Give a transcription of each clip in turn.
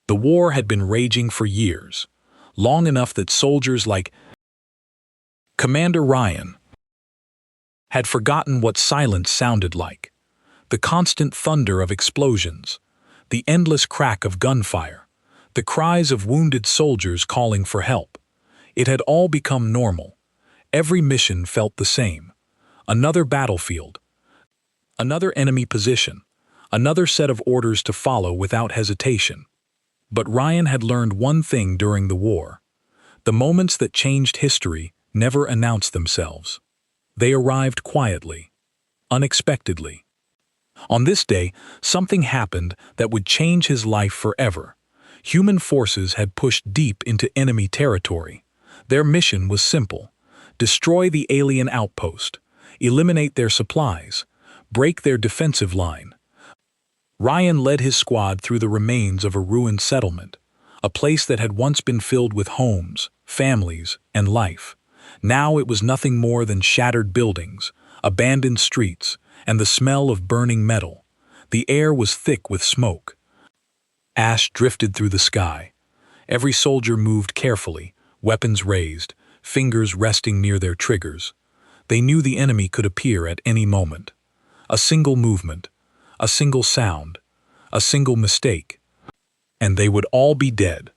The war had been raging for years, long enough that soldiers like Commander Ryan had forgotten what silence sounded like. The constant thunder of explosions, the endless crack of gunfire, the cries of wounded soldiers calling for help. It had all become normal. Every mission felt the same. Another battlefield, another enemy position, another set of orders to follow without hesitation. But Ryan had learned one thing during the war. The moments that changed history never announced themselves. They arrived quietly, unexpectedly. On this day, something happened that would change his life forever. Human forces had pushed deep into enemy territory. Their mission was simple: destroy the alien outpost, eliminate their supplies, break their defensive line. Ryan led his squad through the remains of a ruined settlement, a place that had once been filled with homes, families, and life. Now it was nothing more than shattered buildings, abandoned streets, and the smell of burning metal. The air was thick with smoke. Ash drifted through the sky. Every soldier moved carefully, weapons raised, fingers resting near their triggers. They knew the enemy could appear at any moment. A single movement, a single sound, a single mistake, and they would all be dead.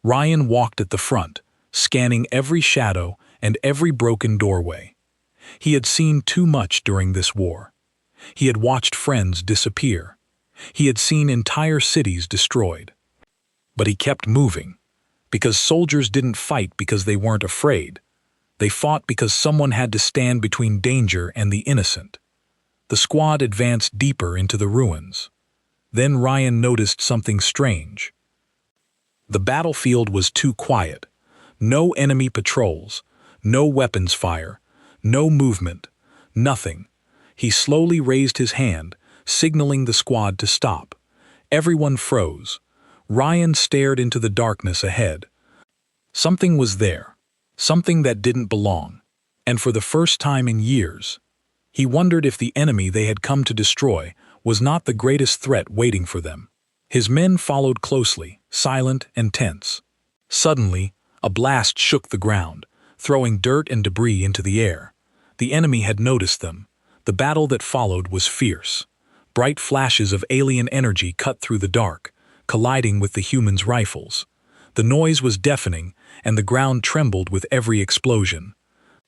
Ryan walked at the front, scanning every shadow and every broken doorway. He had seen too much during this war. He had watched friends disappear. He had seen entire cities destroyed. But he kept moving, because soldiers didn't fight because they weren't afraid. They fought because someone had to stand between danger and the innocent. The squad advanced deeper into the ruins. Then Ryan noticed something strange. The battlefield was too quiet. No enemy patrols, no weapons fire, no movement, nothing. He slowly raised his hand, signaling the squad to stop. Everyone froze. Ryan stared into the darkness ahead. Something was there, something that didn't belong. And for the first time in years, he wondered if the enemy they had come to destroy was not the greatest threat waiting for them. His men followed closely, silent and tense. Suddenly, a blast shook the ground, throwing dirt and debris into the air. The enemy had noticed them. The battle that followed was fierce. Bright flashes of alien energy cut through the dark, colliding with the humans' rifles. The noise was deafening, and the ground trembled with every explosion.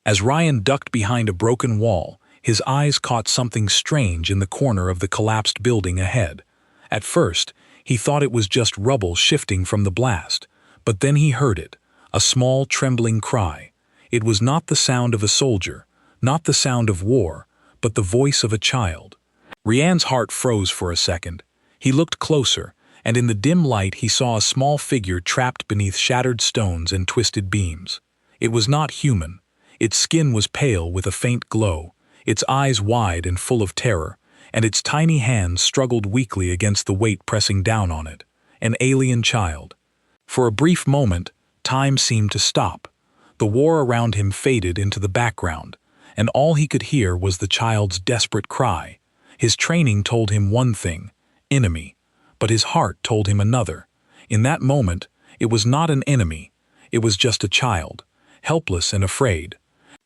As Ryan ducked behind a broken wall, his eyes caught something strange in the corner of the collapsed building ahead. At first, he thought it was just rubble shifting from the blast, but then he heard it, a small, trembling cry. It was not the sound of a soldier, not the sound of war, but the voice of a child. Ryan's heart froze for a second. He looked closer, and in the dim light he saw a small figure trapped beneath shattered stones and twisted beams. It was not human. Its skin was pale with a faint glow, its eyes wide and full of terror, and its tiny hands struggled weakly against the weight pressing down on it. An alien child. For a brief moment, time seemed to stop. The war around him faded into the background, and all he could hear was the child's desperate cry. His training told him one thing, enemy, but his heart told him another. In that moment, it was not an enemy. It was just a child, helpless and afraid.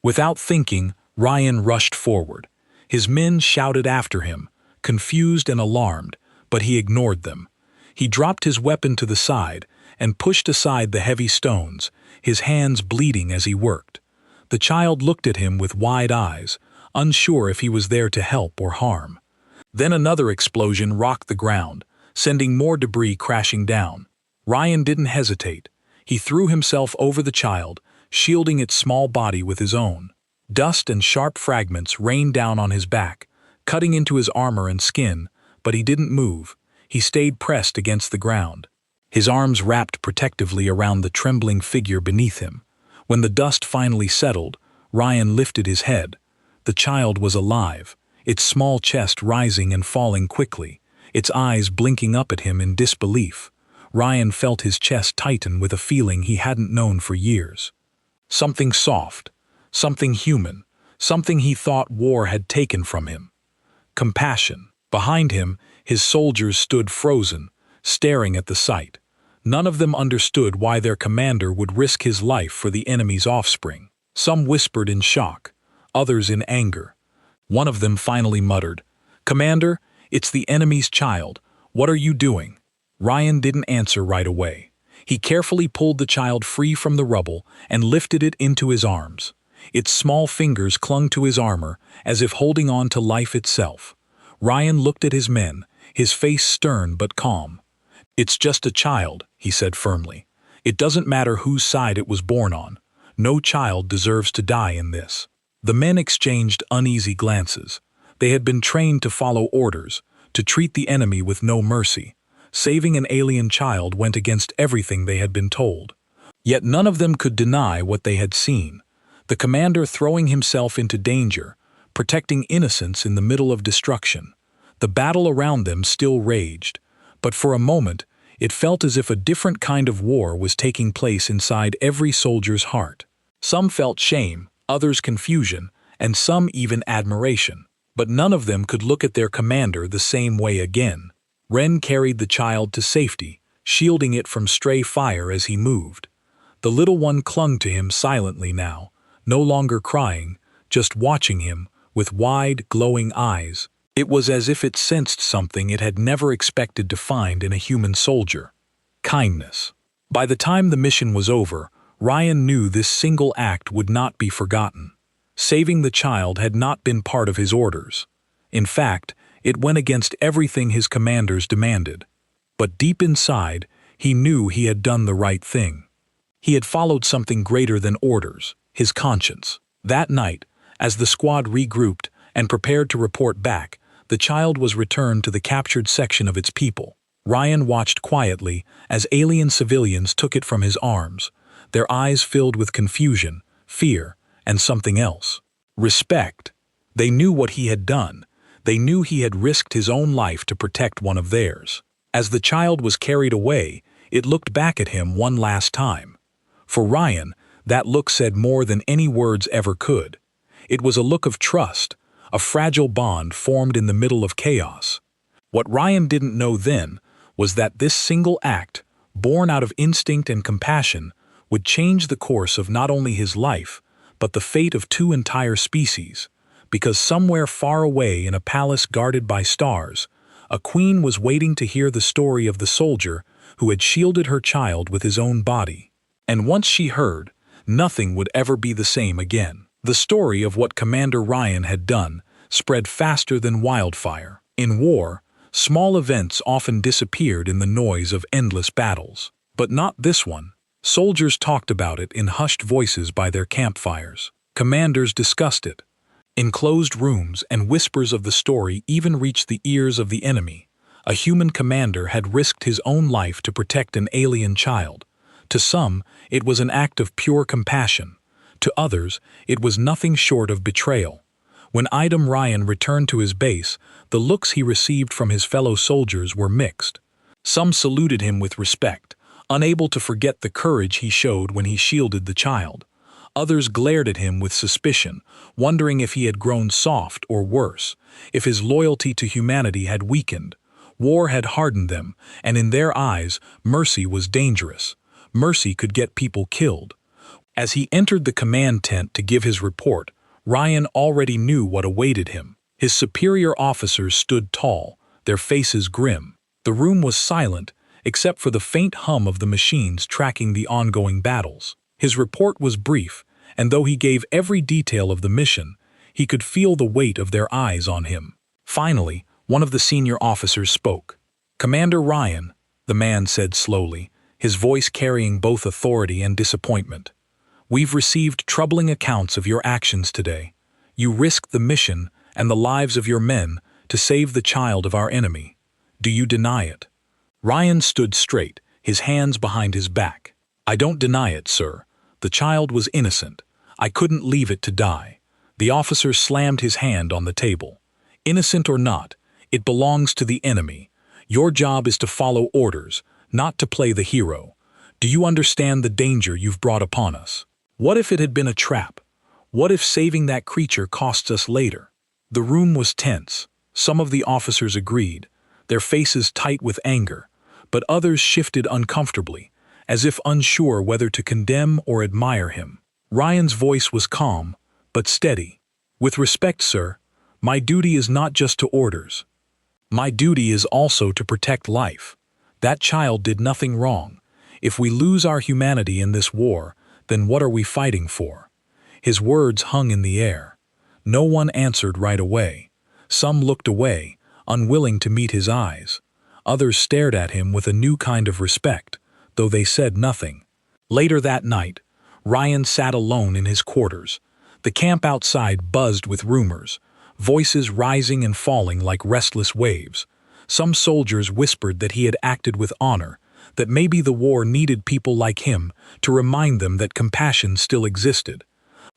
Without thinking, Ryan rushed forward. His men shouted after him, confused and alarmed, but he ignored them. He dropped his weapon to the side and pushed aside the heavy stones, his hands bleeding as he worked. The child looked at him with wide eyes, unsure if he was there to help or harm. Then another explosion rocked the ground, sending more debris crashing down. Ryan didn't hesitate. He threw himself over the child, shielding its small body with his own. Dust and sharp fragments rained down on his back, cutting into his armor and skin, but he didn't move. He stayed pressed against the ground, his arms wrapped protectively around the trembling figure beneath him. When the dust finally settled, Ryan lifted his head. The child was alive, its small chest rising and falling quickly, its eyes blinking up at him in disbelief. Ryan felt his chest tighten with a feeling he hadn't known for years. Something soft, something human, something he thought war had taken from him. Compassion. Behind him, his soldiers stood frozen, staring at the sight. None of them understood why their commander would risk his life for the enemy's offspring. Some whispered in shock, others in anger. One of them finally muttered, "Commander, it's the enemy's child. What are you doing?" Ryan didn't answer right away. He carefully pulled the child free from the rubble and lifted it into his arms. Its small fingers clung to his armor as if holding on to life itself. Ryan looked at his men, his face stern but calm. "It's just a child," he said firmly. "It doesn't matter whose side it was born on. No child deserves to die in this." The men exchanged uneasy glances. They had been trained to follow orders, to treat the enemy with no mercy. Saving an alien child went against everything they had been told. Yet none of them could deny what they had seen. The commander throwing himself into danger, protecting innocents in the middle of destruction. The battle around them still raged, but for a moment it felt as if a different kind of war was taking place inside every soldier's heart. Some felt shame, others confusion, and some even admiration. But none of them could look at their commander the same way again. Ren carried the child to safety, shielding it from stray fire as he moved. The little one clung to him silently now, no longer crying, just watching him with wide, glowing eyes. It was as if it sensed something it had never expected to find in a human soldier: kindness. By the time the mission was over, Ryan knew this single act would not be forgotten. Saving the child had not been part of his orders. In fact, it went against everything his commanders demanded. But deep inside, he knew he had done the right thing. He had followed something greater than orders, his conscience. That night, as the squad regrouped and prepared to report back, the child was returned to the captured section of its people. Ryan watched quietly as alien civilians took it from his arms, their eyes filled with confusion, fear, and something else: respect. They knew what he had done. They knew he had risked his own life to protect one of theirs. As the child was carried away, it looked back at him one last time. For Ryan, that look said more than any words ever could. It was a look of trust, a fragile bond formed in the middle of chaos. What Ryan didn't know then was that this single act, born out of instinct and compassion, would change the course of not only his life, but the fate of two entire species, because somewhere far away in a palace guarded by stars, a queen was waiting to hear the story of the soldier who had shielded her child with his own body. And once she heard, nothing would ever be the same again. The story of what Commander Ryan had done spread faster than wildfire. In war, small events often disappeared in the noise of endless battles. But not this one. Soldiers talked about it in hushed voices by their campfires. Commanders discussed it in closed rooms, and whispers of the story even reached the ears of the enemy. A human commander had risked his own life to protect an alien child. To some, it was an act of pure compassion. To others, it was nothing short of betrayal. When Idam Ryan returned to his base, the looks he received from his fellow soldiers were mixed. Some saluted him with respect, unable to forget the courage he showed when he shielded the child. Others glared at him with suspicion, wondering if he had grown soft or worse, if his loyalty to humanity had weakened. War had hardened them, and in their eyes, mercy was dangerous. Mercy could get people killed. As he entered the command tent to give his report, Ryan already knew what awaited him. His superior officers stood tall, their faces grim. The room was silent, except for the faint hum of the machines tracking the ongoing battles. His report was brief, and though he gave every detail of the mission, he could feel the weight of their eyes on him. Finally, one of the senior officers spoke. "Commander Ryan," the man said slowly, his voice carrying both authority and disappointment. "We've received troubling accounts of your actions today. You risked the mission and the lives of your men to save the child of our enemy. Do you deny it?" Ryan stood straight, his hands behind his back. "I don't deny it, sir. The child was innocent. I couldn't leave it to die." The officer slammed his hand on the table. "Innocent or not, it belongs to the enemy. Your job is to follow orders, not to play the hero. Do you understand the danger you've brought upon us? What if it had been a trap? What if saving that creature costs us later?" The room was tense. Some of the officers agreed, their faces tight with anger, but others shifted uncomfortably, as if unsure whether to condemn or admire him. Ryan's voice was calm, but steady. "With respect, sir, my duty is not just to orders. My duty is also to protect life. That child did nothing wrong. If we lose our humanity in this war, then what are we fighting for?" His words hung in the air. No one answered right away. Some looked away, unwilling to meet his eyes. Others stared at him with a new kind of respect, though they said nothing. Later that night, Ryan sat alone in his quarters. The camp outside buzzed with rumors, voices rising and falling like restless waves. Some soldiers whispered that he had acted with honor, that maybe the war needed people like him to remind them that compassion still existed.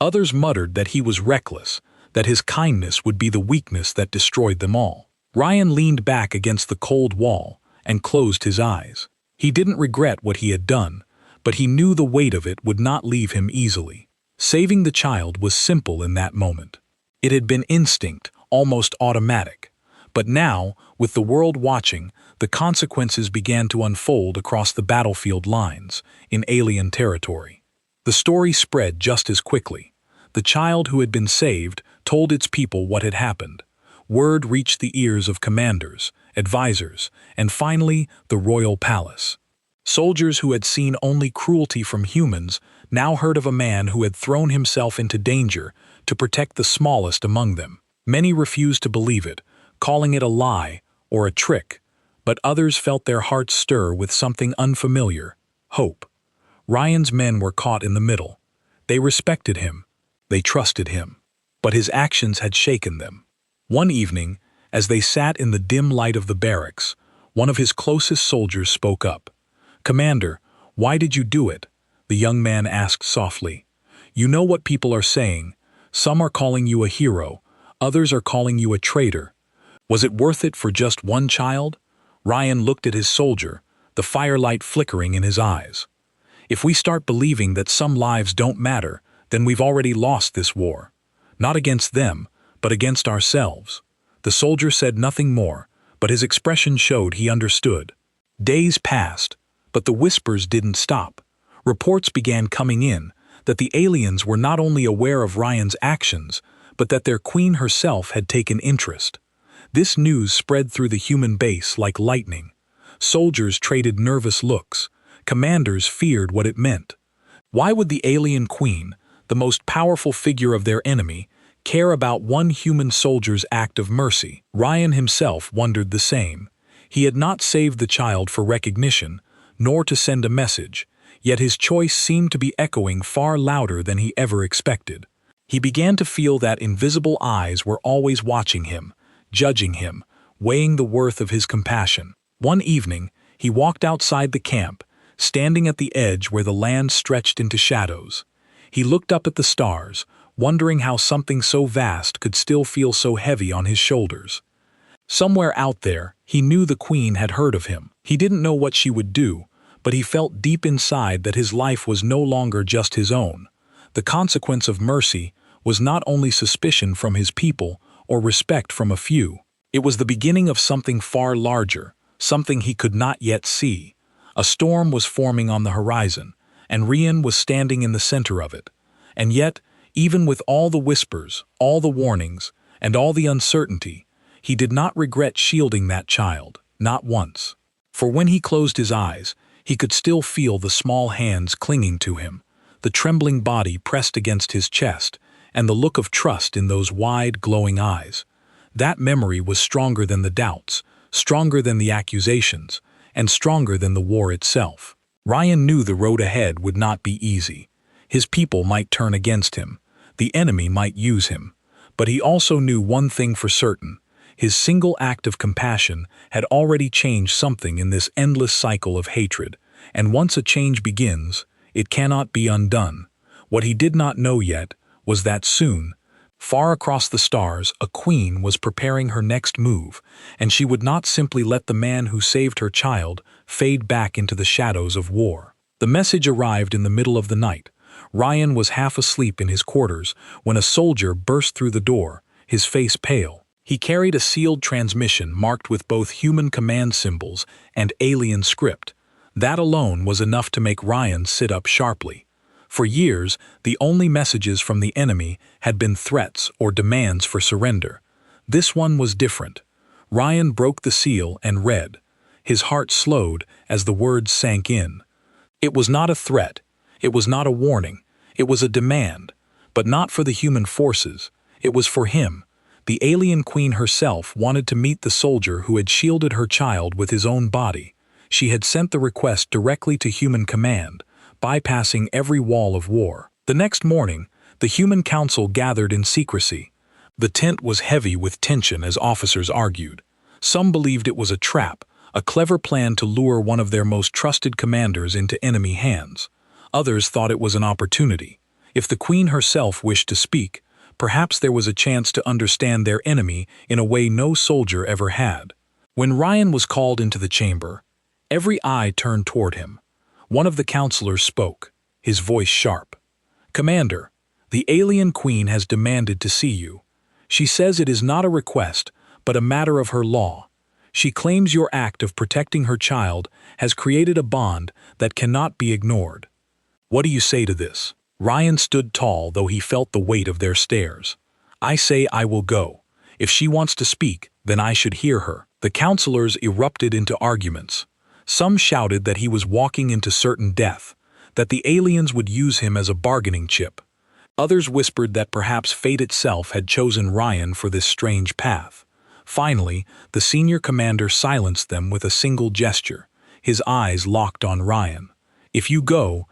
Others muttered that he was reckless, that his kindness would be the weakness that destroyed them all. Ryan leaned back against the cold wall and closed his eyes. He didn't regret what he had done, but he knew the weight of it would not leave him easily. Saving the child was simple in that moment. It had been instinct, almost automatic. But now, with the world watching, the consequences began to unfold across the battlefield lines, in alien territory. The story spread just as quickly. The child who had been saved told its people what had happened. Word reached the ears of commanders, advisors, and finally the royal palace. Soldiers who had seen only cruelty from humans now heard of a man who had thrown himself into danger to protect the smallest among them. Many refused to believe it, calling it a lie or a trick, but others felt their hearts stir with something unfamiliar: hope. Ryan's men were caught in the middle. They respected him. They trusted him. But his actions had shaken them. One evening, as they sat in the dim light of the barracks, one of his closest soldiers spoke up. "Commander, why did you do it?" the young man asked softly. "You know what people are saying. Some are calling you a hero. Others are calling you a traitor. Was it worth it for just one child?" Ryan looked at his soldier, the firelight flickering in his eyes. "If we start believing that some lives don't matter, then we've already lost this war. Not against them, but against ourselves." The soldier said nothing more, but his expression showed he understood. Days passed, but the whispers didn't stop. Reports began coming in that the aliens were not only aware of Ryan's actions, but that their queen herself had taken interest. This news spread through the human base like lightning. Soldiers traded nervous looks. Commanders feared what it meant. Why would the alien queen, the most powerful figure of their enemy, care about one human soldier's act of mercy? Ryan himself wondered the same. He had not saved the child for recognition, nor to send a message, yet his choice seemed to be echoing far louder than he ever expected. He began to feel that invisible eyes were always watching him, judging him, weighing the worth of his compassion. One evening, he walked outside the camp, standing at the edge where the land stretched into shadows. He looked up at the stars, wondering how something so vast could still feel so heavy on his shoulders. Somewhere out there, he knew the queen had heard of him. He didn't know what she would do, but he felt deep inside that his life was no longer just his own. The consequence of mercy was not only suspicion from his people or respect from a few. It was the beginning of something far larger, something he could not yet see. A storm was forming on the horizon, and Ryan was standing in the center of it. And yet, even with all the whispers, all the warnings, and all the uncertainty, he did not regret shielding that child, not once. For when he closed his eyes, he could still feel the small hands clinging to him, the trembling body pressed against his chest, and the look of trust in those wide, glowing eyes. That memory was stronger than the doubts, stronger than the accusations, and stronger than the war itself. Ryan knew the road ahead would not be easy. His people might turn against him. The enemy might use him. But he also knew one thing for certain. His single act of compassion had already changed something in this endless cycle of hatred, and once a change begins, it cannot be undone. What he did not know yet was that soon, far across the stars, a queen was preparing her next move, and she would not simply let the man who saved her child fade back into the shadows of war. The message arrived in the middle of the night. Ryan was half asleep in his quarters when a soldier burst through the door, his face pale. He carried a sealed transmission marked with both human command symbols and alien script. That alone was enough to make Ryan sit up sharply. For years, the only messages from the enemy had been threats or demands for surrender. This one was different. Ryan broke the seal and read. His heart slowed as the words sank in. It was not a threat. It was not a warning. It was a demand. But not for the human forces. It was for him. The alien queen herself wanted to meet the soldier who had shielded her child with his own body. She had sent the request directly to human command, bypassing every wall of war. The next morning, the human council gathered in secrecy. The tent was heavy with tension as officers argued. Some believed it was a trap, a clever plan to lure one of their most trusted commanders into enemy hands. Others thought it was an opportunity. If the queen herself wished to speak, perhaps there was a chance to understand their enemy in a way no soldier ever had. When Ryan was called into the chamber, every eye turned toward him. One of the counselors spoke, his voice sharp. "Commander, the alien queen has demanded to see you. She says it is not a request, but a matter of her law. She claims your act of protecting her child has created a bond that cannot be ignored. What do you say to this?" Ryan stood tall, though he felt the weight of their stares. "I say I will go. If she wants to speak, then I should hear her." The counselors erupted into arguments. Some shouted that he was walking into certain death, that the aliens would use him as a bargaining chip. Others whispered that perhaps fate itself had chosen Ryan for this strange path. Finally, the senior commander silenced them with a single gesture. His eyes locked on Ryan. "If you go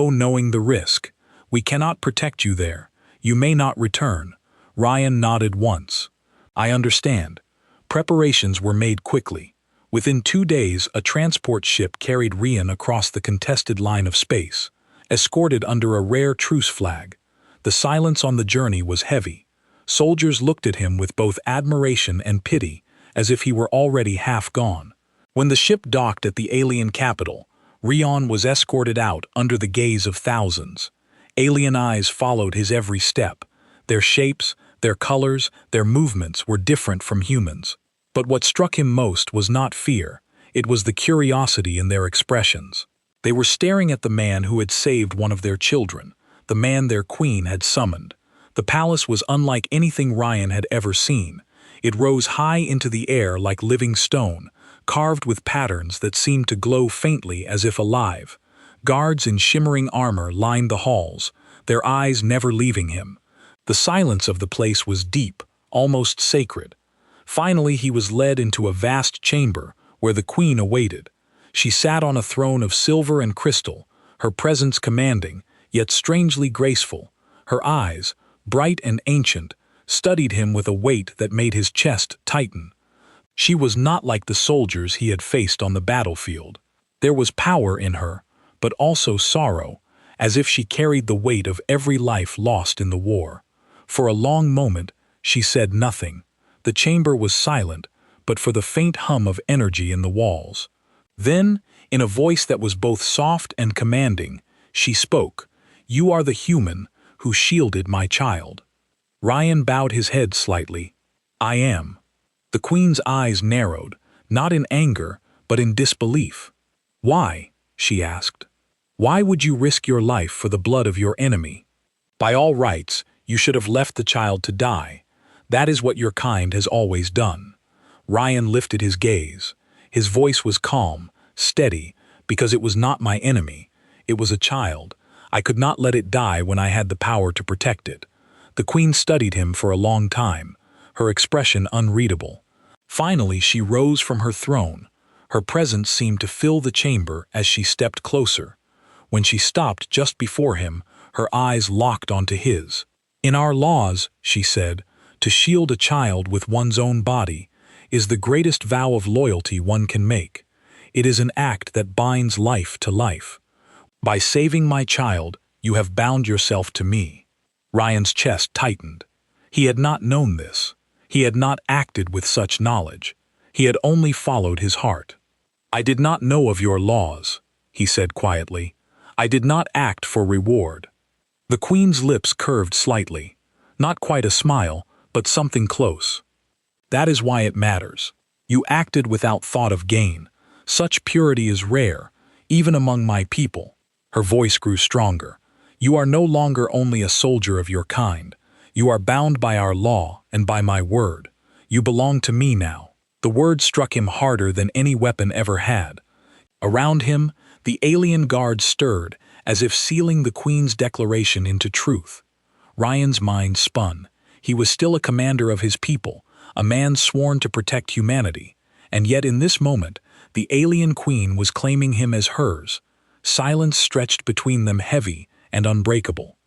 knowing the risk. We cannot protect you there. You may not return." Ryan nodded once. "I understand." Preparations were made quickly. Within 2 days, a transport ship carried Ryan across the contested line of space, escorted under a rare truce flag. The silence on the journey was heavy. Soldiers looked at him with both admiration and pity, as if he were already half gone. When the ship docked at the alien capital, Ryan was escorted out under the gaze of thousands. Alien eyes followed his every step. Their shapes, their colors, their movements were different from humans. But what struck him most was not fear. It was the curiosity in their expressions. They were staring at the man who had saved one of their children, the man their queen had summoned. The palace was unlike anything Ryan had ever seen. It rose high into the air like living stone, carved with patterns that seemed to glow faintly as if alive. Guards in shimmering armor lined the halls, their eyes never leaving him. The silence of the place was deep, almost sacred. Finally, he was led into a vast chamber where the queen awaited. She sat on a throne of silver and crystal, her presence commanding, yet strangely graceful. Her eyes, bright and ancient, studied him with a weight that made his chest tighten. She was not like the soldiers he had faced on the battlefield. There was power in her, but also sorrow, as if she carried the weight of every life lost in the war. For a long moment, she said nothing. The chamber was silent, but for the faint hum of energy in the walls. Then, in a voice that was both soft and commanding, she spoke, "You are the human who shielded my child." Ryan bowed his head slightly. "I am." The queen's eyes narrowed, not in anger, but in disbelief. "Why?" she asked. "Why would you risk your life for the blood of your enemy? By all rights, you should have left the child to die. That is what your kind has always done." Ryan lifted his gaze. His voice was calm, steady, because it was not my enemy. It was a child. I could not let it die when I had the power to protect it. The queen studied him for a long time, her expression unreadable. Finally, she rose from her throne. Her presence seemed to fill the chamber as she stepped closer. When she stopped just before him, her eyes locked onto his. "In our laws," she said, "to shield a child with one's own body is the greatest vow of loyalty one can make. It is an act that binds life to life. By saving my child, you have bound yourself to me." Ryan's chest tightened. He had not known this. He had not acted with such knowledge. He had only followed his heart. "I did not know of your laws," he said quietly. "I did not act for reward." The queen's lips curved slightly. Not quite a smile, but something close. That is why it matters. You acted without thought of gain. Such purity is rare, even among my people." Her voice grew stronger. "You are no longer only a soldier of your kind. You are bound by our law and by my word. You belong to me now." The word struck him harder than any weapon ever had. Around him, the alien guards stirred, as if sealing the Queen's declaration into truth. Ryan's mind spun. He was still a commander of his people, a man sworn to protect humanity, and yet in this moment, the alien Queen was claiming him as hers. Silence stretched between them, heavy and unbreakable.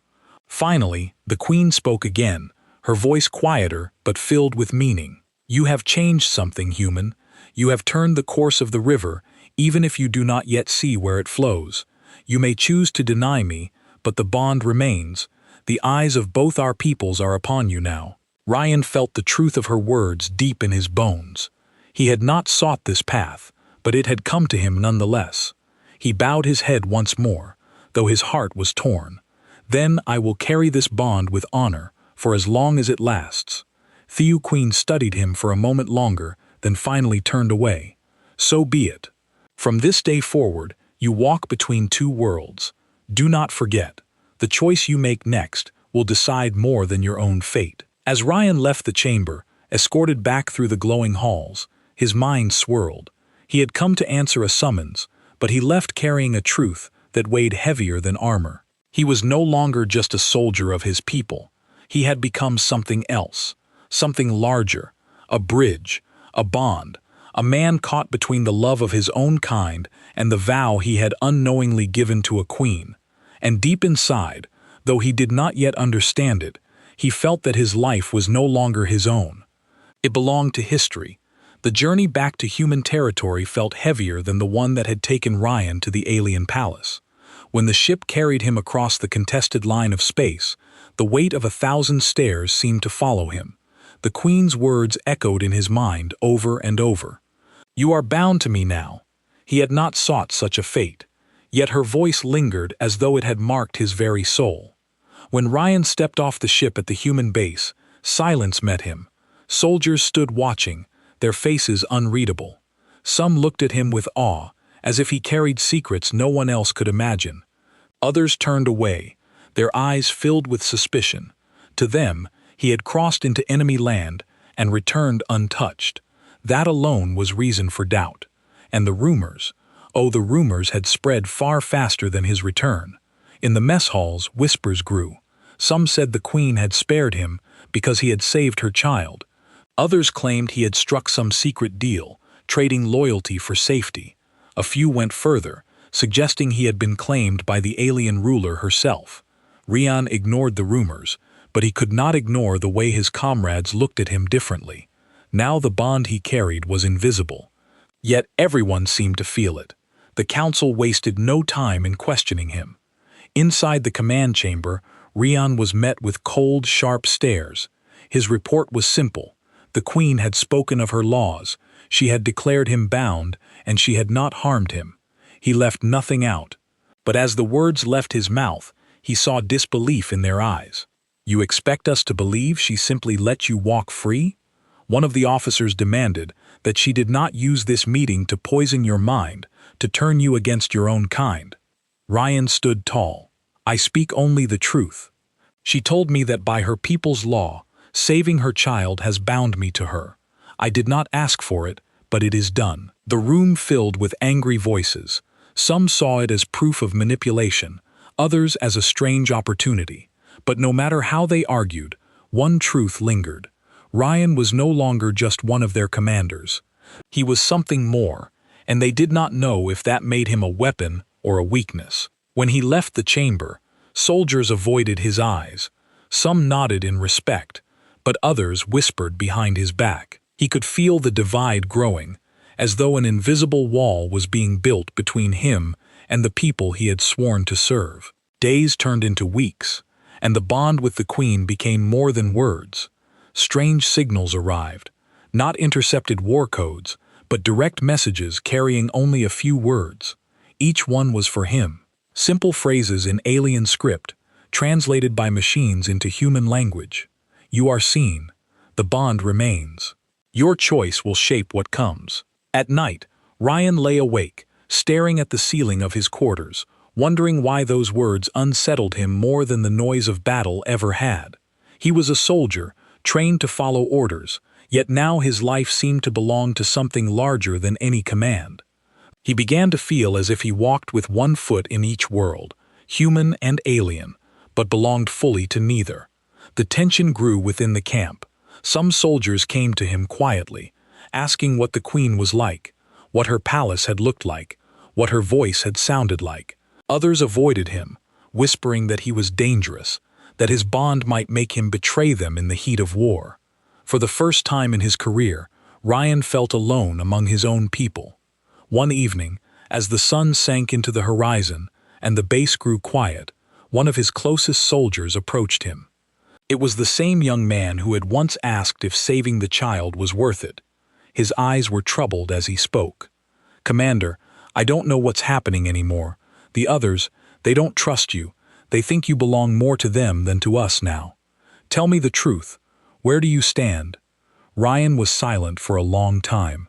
Finally, the Queen spoke again, her voice quieter but filled with meaning. "You have changed something, human. You have turned the course of the river, even if you do not yet see where it flows. You may choose to deny me, but the bond remains. The eyes of both our peoples are upon you now." Ryan felt the truth of her words deep in his bones. He had not sought this path, but it had come to him nonetheless. He bowed his head once more, though his heart was torn. "Then I will carry this bond with honor, for as long as it lasts." Thew Queen studied him for a moment longer, then finally turned away. "So be it. From this day forward, you walk between two worlds. Do not forget, the choice you make next will decide more than your own fate." As Ryan left the chamber, escorted back through the glowing halls, his mind swirled. He had come to answer a summons, but he left carrying a truth that weighed heavier than armor. He was no longer just a soldier of his people. He had become something else. Something larger, a bridge, a bond, a man caught between the love of his own kind and the vow he had unknowingly given to a queen. And deep inside, though he did not yet understand it, he felt that his life was no longer his own. It belonged to history. The journey back to human territory felt heavier than the one that had taken Ryan to the alien palace. When the ship carried him across the contested line of space, the weight of 1,000 stairs seemed to follow him. The Queen's words echoed in his mind over and over. "You are bound to me now." He had not sought such a fate, yet her voice lingered as though it had marked his very soul. When Ryan stepped off the ship at the human base, silence met him. Soldiers stood watching, their faces unreadable. Some looked at him with awe, as if he carried secrets no one else could imagine. Others turned away, their eyes filled with suspicion. To them, he had crossed into enemy land and returned untouched. That alone was reason for doubt. And the rumors, the rumors had spread far faster than his return. In the mess halls, whispers grew. Some said the Queen had spared him because he had saved her child. Others claimed he had struck some secret deal, trading loyalty for safety. A few went further, suggesting he had been claimed by the alien ruler herself. Ryan ignored the rumors, but he could not ignore the way his comrades looked at him differently. Now the bond he carried was invisible. Yet everyone seemed to feel it. The council wasted no time in questioning him. Inside the command chamber, Ryan was met with cold, sharp stares. His report was simple. The Queen had spoken of her laws. She had declared him bound, and she had not harmed him. He left nothing out. But as the words left his mouth, he saw disbelief in their eyes. "You expect us to believe she simply let you walk free?" One of the officers demanded that she did not use this meeting to poison your mind, to turn you against your own kind. Ryan stood tall. "I speak only the truth. She told me that by her people's law, saving her child has bound me to her. I did not ask for it, but it is done." The room filled with angry voices. Some saw it as proof of manipulation, others as a strange opportunity. But no matter how they argued, one truth lingered. Ryan was no longer just one of their commanders. He was something more, and they did not know if that made him a weapon or a weakness. When he left the chamber, soldiers avoided his eyes. Some nodded in respect, but others whispered behind his back. He could feel the divide growing, as though an invisible wall was being built between him and the people he had sworn to serve. Days turned into weeks, and the bond with the Queen became more than words. Strange signals arrived, not intercepted war codes, but direct messages carrying only a few words. Each one was for him. Simple phrases in alien script, translated by machines into human language. "You are seen. The bond remains. Your choice will shape what comes. At night, Ryan lay awake, staring at the ceiling of his quarters, wondering why those words unsettled him more than the noise of battle ever had. He was a soldier, trained to follow orders, yet now his life seemed to belong to something larger than any command. He began to feel as if he walked with one foot in each world, human and alien, but belonged fully to neither. The tension grew within the camp. Some soldiers came to him quietly, asking what the queen was like, what her palace had looked like, what her voice had sounded like. Others avoided him, whispering that he was dangerous, that his bond might make him betray them in the heat of war. For the first time in his career, Ryan felt alone among his own people. One evening, as the sun sank into the horizon and the base grew quiet, one of his closest soldiers approached him. It was the same young man who had once asked if saving the child was worth it. His eyes were troubled as he spoke. "Commander, I don't know what's happening anymore. The others, they don't trust you. They think you belong more to them than to us now. Tell me the truth. Where do you stand?" Ryan was silent for a long time.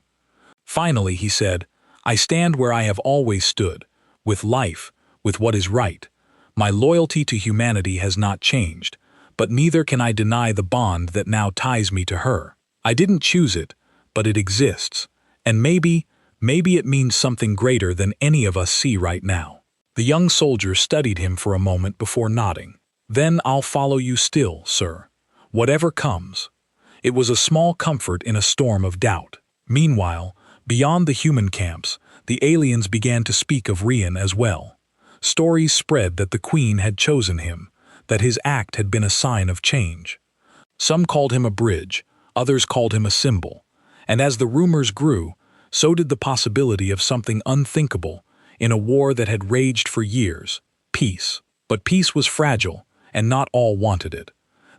Finally, he said, "I stand where I have always stood, with life, with what is right. My loyalty to humanity has not changed, but neither can I deny the bond that now ties me to her. I didn't choose it, but it exists, and maybe it means something greater than any of us see right now." The young soldier studied him for a moment before nodding. "Then I'll follow you still, sir. Whatever comes." It was a small comfort in a storm of doubt. Meanwhile, beyond the human camps, the aliens began to speak of Ryan as well. Stories spread that the Queen had chosen him, that his act had been a sign of change. Some called him a bridge, others called him a symbol, and as the rumors grew, so did the possibility of something unthinkable in a war that had raged for years, peace. But peace was fragile, and not all wanted it.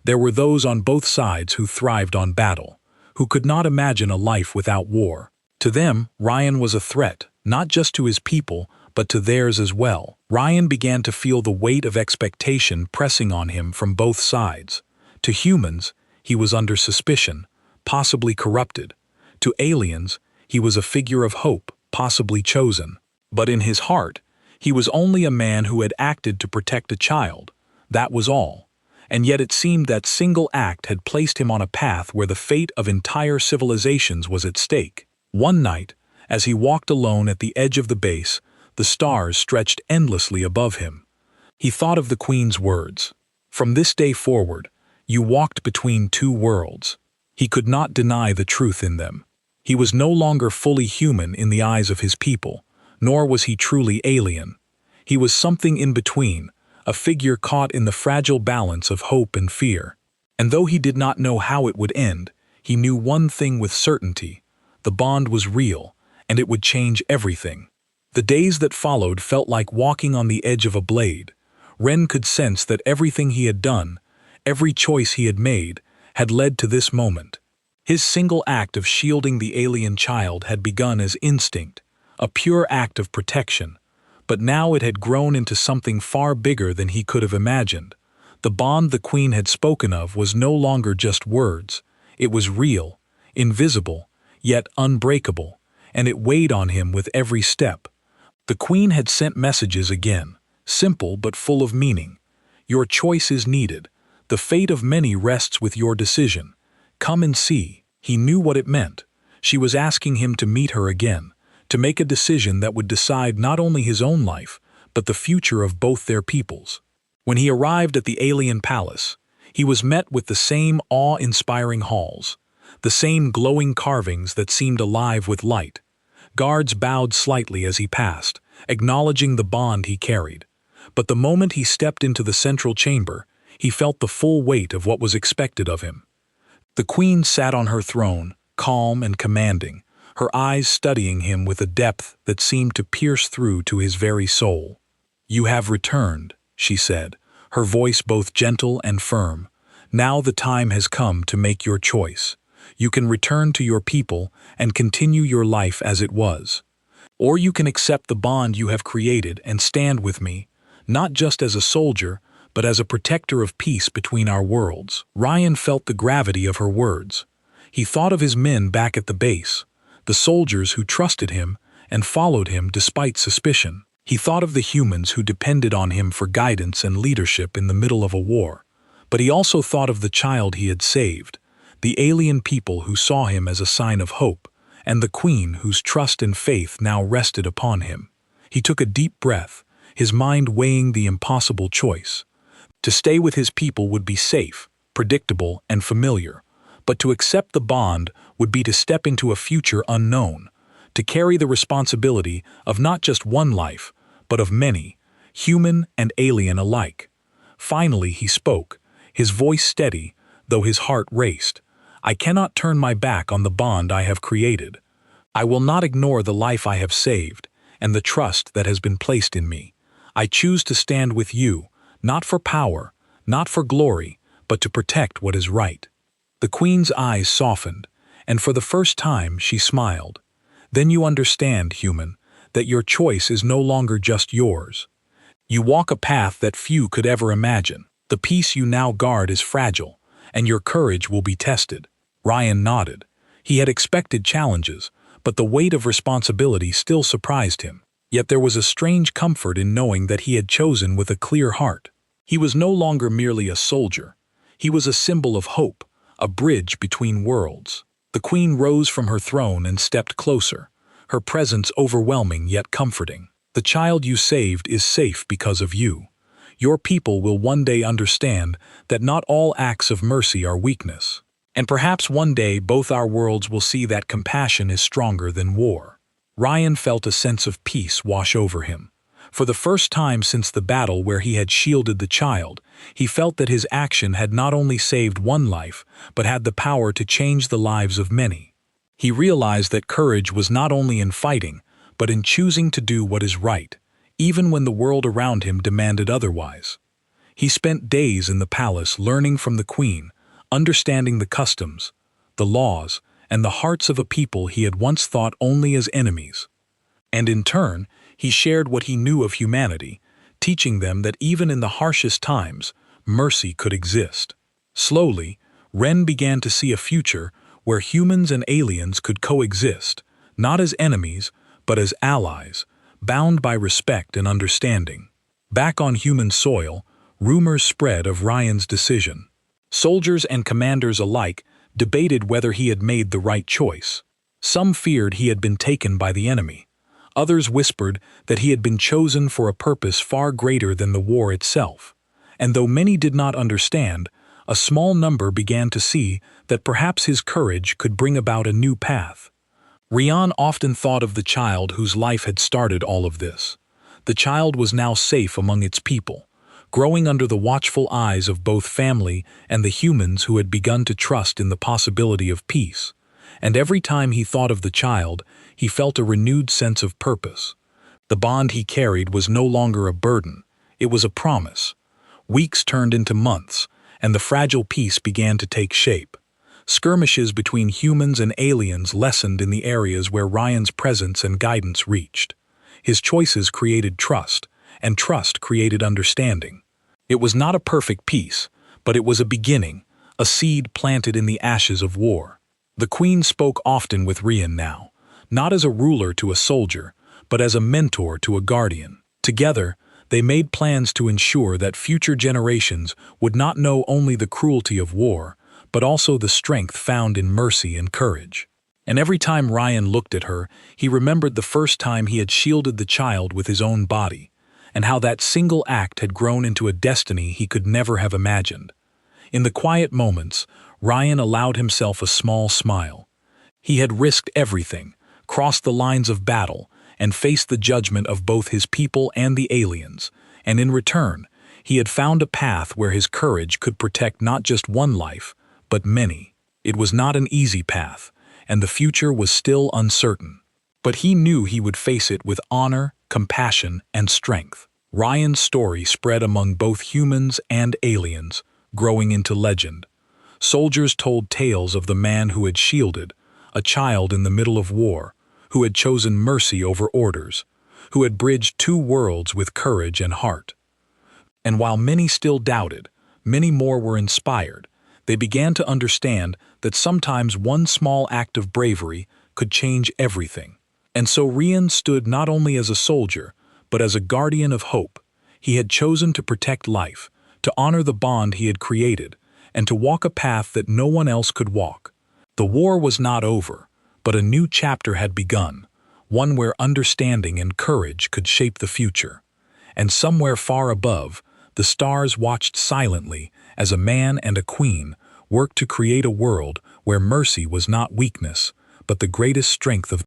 There were those on both sides who thrived on battle, who could not imagine a life without war. To them, Ryan was a threat, not just to his people, but to theirs as well. Ryan began to feel the weight of expectation pressing on him from both sides. To humans, he was under suspicion, possibly corrupted. To aliens, he was a figure of hope, possibly chosen. But in his heart, he was only a man who had acted to protect a child. That was all. And yet it seemed that single act had placed him on a path where the fate of entire civilizations was at stake. One night, as he walked alone at the edge of the base, the stars stretched endlessly above him. He thought of the Queen's words. From this day forward, you walked between two worlds. He could not deny the truth in them. He was no longer fully human in the eyes of his people, nor was he truly alien. He was something in between, a figure caught in the fragile balance of hope and fear. And though he did not know how it would end, he knew one thing with certainty. The bond was real, and it would change everything. The days that followed felt like walking on the edge of a blade. Ren could sense that everything he had done, every choice he had made, had led to this moment. His single act of shielding the alien child had begun as instinct, a pure act of protection, but now it had grown into something far bigger than he could have imagined. The bond the Queen had spoken of was no longer just words. It was real, invisible, yet unbreakable, and it weighed on him with every step. The Queen had sent messages again, simple but full of meaning. Your choice is needed. The fate of many rests with your decision. Come and see. He knew what it meant. She was asking him to meet her again, to make a decision that would decide not only his own life, but the future of both their peoples. When he arrived at the alien palace, he was met with the same awe-inspiring halls, the same glowing carvings that seemed alive with light. Guards bowed slightly as he passed, acknowledging the bond he carried. But the moment he stepped into the central chamber, he felt the full weight of what was expected of him. The Queen sat on her throne, calm and commanding, her eyes studying him with a depth that seemed to pierce through to his very soul. "You have returned," she said, her voice both gentle and firm. "Now the time has come to make your choice. You can return to your people and continue your life as it was. Or you can accept the bond you have created and stand with me, not just as a soldier, but as a protector of peace between our worlds." Ryan felt the gravity of her words. He thought of his men back at the base, the soldiers who trusted him and followed him despite suspicion. He thought of the humans who depended on him for guidance and leadership in the middle of a war. But he also thought of the child he had saved, the alien people who saw him as a sign of hope, and the queen whose trust and faith now rested upon him. He took a deep breath, his mind weighing the impossible choice. To stay with his people would be safe, predictable, and familiar, but to accept the bond would be to step into a future unknown, to carry the responsibility of not just one life, but of many, human and alien alike. Finally he spoke, his voice steady, though his heart raced. I cannot turn my back on the bond I have created. I will not ignore the life I have saved, and the trust that has been placed in me. I choose to stand with you, not for power, not for glory, but to protect what is right. The queen's eyes softened, and for the first time she smiled. Then you understand, human, that your choice is no longer just yours. You walk a path that few could ever imagine. The peace you now guard is fragile, and your courage will be tested. Ryan nodded. He had expected challenges, but the weight of responsibility still surprised him. Yet there was a strange comfort in knowing that he had chosen with a clear heart. He was no longer merely a soldier. He was a symbol of hope, a bridge between worlds. The queen rose from her throne and stepped closer, her presence overwhelming yet comforting. The child you saved is safe because of you. Your people will one day understand that not all acts of mercy are weakness. And perhaps one day both our worlds will see that compassion is stronger than war. Ryan felt a sense of peace wash over him. For the first time since the battle where he had shielded the child, he felt that his action had not only saved one life, but had the power to change the lives of many. He realized that courage was not only in fighting, but in choosing to do what is right, even when the world around him demanded otherwise. He spent days in the palace learning from the queen, understanding the customs, the laws, and the hearts of a people he had once thought only as enemies. And in turn, he shared what he knew of humanity, teaching them that even in the harshest times, mercy could exist. Slowly, Ren began to see a future where humans and aliens could coexist, not as enemies, but as allies, bound by respect and understanding. Back on human soil, rumors spread of Ryan's decision. Soldiers and commanders alike debated whether he had made the right choice. Some feared he had been taken by the enemy. Others whispered that he had been chosen for a purpose far greater than the war itself. And though many did not understand, a small number began to see that perhaps his courage could bring about a new path. Rian often thought of the child whose life had started all of this. The child was now safe among its people, growing under the watchful eyes of both family and the humans who had begun to trust in the possibility of peace. And every time he thought of the child, he felt a renewed sense of purpose. The bond he carried was no longer a burden, it was a promise. Weeks turned into months, and the fragile peace began to take shape. Skirmishes between humans and aliens lessened in the areas where Ryan's presence and guidance reached. His choices created trust, and trust created understanding. It was not a perfect peace, but it was a beginning, a seed planted in the ashes of war. The queen spoke often with Rian now, not as a ruler to a soldier, but as a mentor to a guardian. Together, they made plans to ensure that future generations would not know only the cruelty of war, but also the strength found in mercy and courage. And every time Ryan looked at her, he remembered the first time he had shielded the child with his own body, and how that single act had grown into a destiny he could never have imagined. In the quiet moments, Ryan allowed himself a small smile. He had risked everything, crossed the lines of battle, and faced the judgment of both his people and the aliens, and in return, he had found a path where his courage could protect not just one life, but many. It was not an easy path, and the future was still uncertain. But he knew he would face it with honor, compassion, and strength. Ryan's story spread among both humans and aliens, growing into legend. Soldiers told tales of the man who had shielded, a child in the middle of war, who had chosen mercy over orders, who had bridged two worlds with courage and heart. And while many still doubted, many more were inspired. They began to understand that sometimes one small act of bravery could change everything. And so Rian stood not only as a soldier, but as a guardian of hope. He had chosen to protect life, to honor the bond he had created, and to walk a path that no one else could walk. The war was not over, but a new chapter had begun, one where understanding and courage could shape the future. And somewhere far above, the stars watched silently as a man and a queen worked to create a world where mercy was not weakness, but the greatest strength of